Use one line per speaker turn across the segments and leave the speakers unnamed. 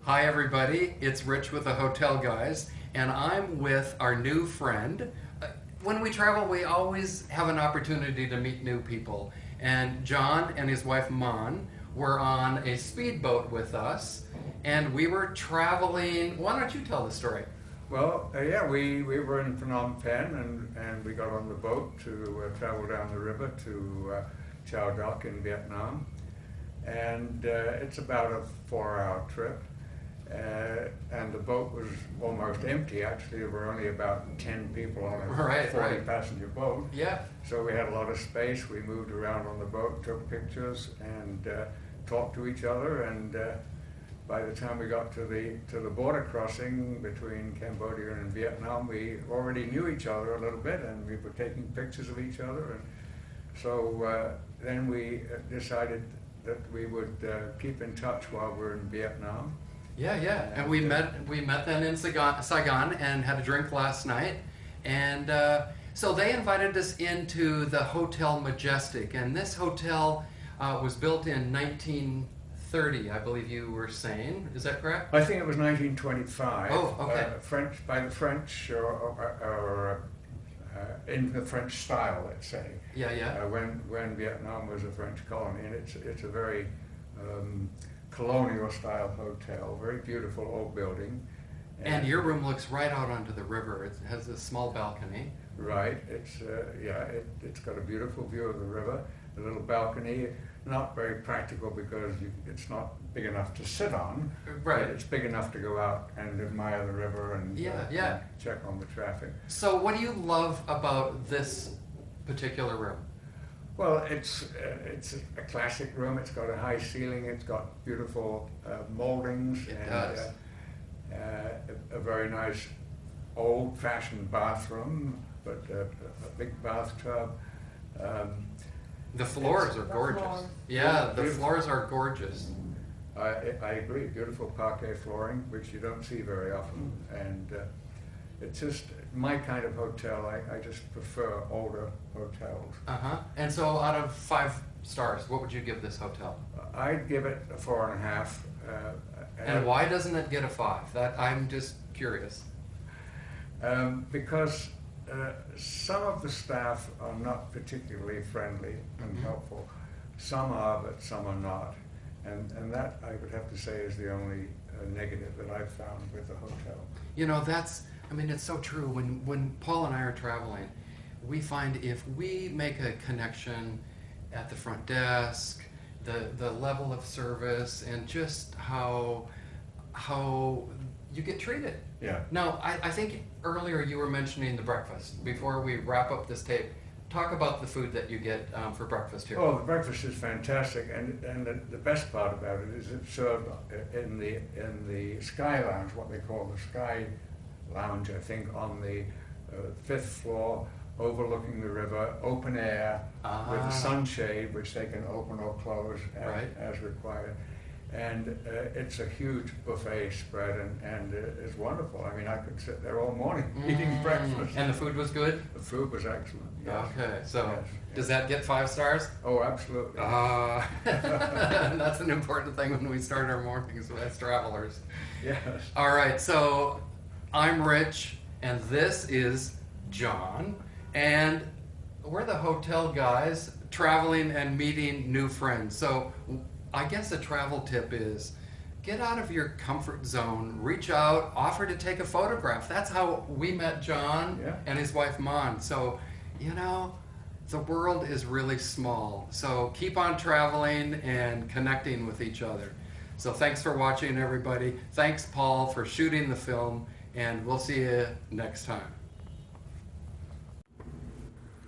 Hi, everybody. It's Rich with the Hotel Guys, and I'm with our new friend. When we travel, we always have an opportunity to meet new people. And John and his wife Mon were on a speedboat with us, and we were traveling. Why don't you tell the story?
Well, yeah, we were in Phnom Penh and we got on the boat to travel down the river to Chao Doc in Vietnam. And it's about a 4-hour trip. And the boat was almost empty. Actually, there were only about 10 people on a
Right,
40
right.
passenger boat.
Yeah.
So we had a lot of space. We moved around on the boat, took pictures, and talked to each other. And by the time we got to the border crossing between Cambodia and Vietnam, we already knew each other a little bit, and we were taking pictures of each other. And so then we decided that we would keep in touch while we were in Vietnam.
Yeah. And we met then in Saigon and had a drink last night. And so they invited us into the Hotel Magestic. And this hotel was built in 1930, I believe you were saying. Is that correct?
I think it was 1925.
Oh, okay.
By the French, or in the French style, let's say.
Yeah.
When Vietnam was a French colony, and it's a very colonial style hotel, very beautiful old building.
And your room looks right out onto the river. It has a small balcony.
Right. It's got a beautiful view of the river. A little balcony, not very practical because it's not big enough to sit on.
Right.
But it's big enough to go out and admire the river and
Yeah.
check on the traffic.
So what do you love about this particular room?
Well, it's a classic room. It's got a high ceiling. It's got beautiful moldings.
It
and
does.
A very nice old-fashioned bathroom, but a big bathtub.
The floors are gorgeous.
floors.
Yeah, the
Beautiful.
floors are gorgeous.
I agree. Beautiful parquet flooring, which you don't see very often, and it's just my kind of hotel. I just prefer older hotels.
And so out of 5 stars, what would you give this hotel?
I'd give it a 4.5.
And why doesn't it get a 5? That I'm just curious.
Because some of the staff are not particularly friendly and helpful. Some are, but some are not. And that, I would have to say, is the only negative that I've found with the hotel.
You know, it's so true. When Paul and I are traveling, we find if we make a connection at the front desk, the level of service, and just how you get treated.
Yeah.
Now, I think earlier you were mentioning the breakfast. Before we wrap up this tape, talk about the food that you get for breakfast here.
Oh, the breakfast is fantastic, and the best part about it is it's served in the Sky Lounge, what they call the Sky Lounge, I think, on the 5th floor, overlooking the river, open air, with a sunshade, which they can open or close as required. And it's a huge buffet spread, and it's wonderful. I mean, I could sit there all morning eating breakfast.
And the food was good?
The food was excellent. Yes.
Okay, so
Yes.
does that get 5 stars?
Oh, absolutely.
That's an important thing when we start our mornings as travelers.
Yes.
All right, so I'm Rich, and this is John, and we're the hotel guys traveling and meeting new friends. So I guess a travel tip is get out of your comfort zone, reach out, offer to take a photograph. That's how we met John and his wife Mon. So, the world is really small. So keep on traveling and connecting with each other. So thanks for watching, everybody. Thanks, Paul, for shooting the film, and we'll see you next time.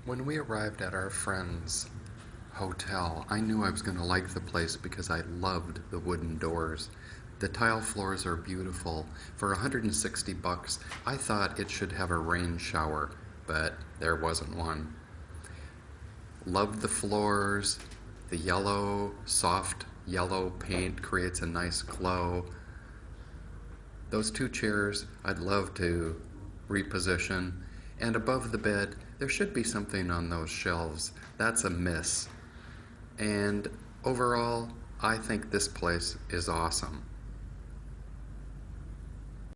When we arrived at our friend's hotel, I knew I was going to like the place because I loved the wooden doors. The tile floors are beautiful. For $160, I thought it should have a rain shower, but there wasn't one. Loved the floors. The yellow, soft yellow paint creates a nice glow. Those 2 chairs I'd love to reposition. And above the bed, there should be something on those shelves. That's a miss. And overall, I think this place is awesome.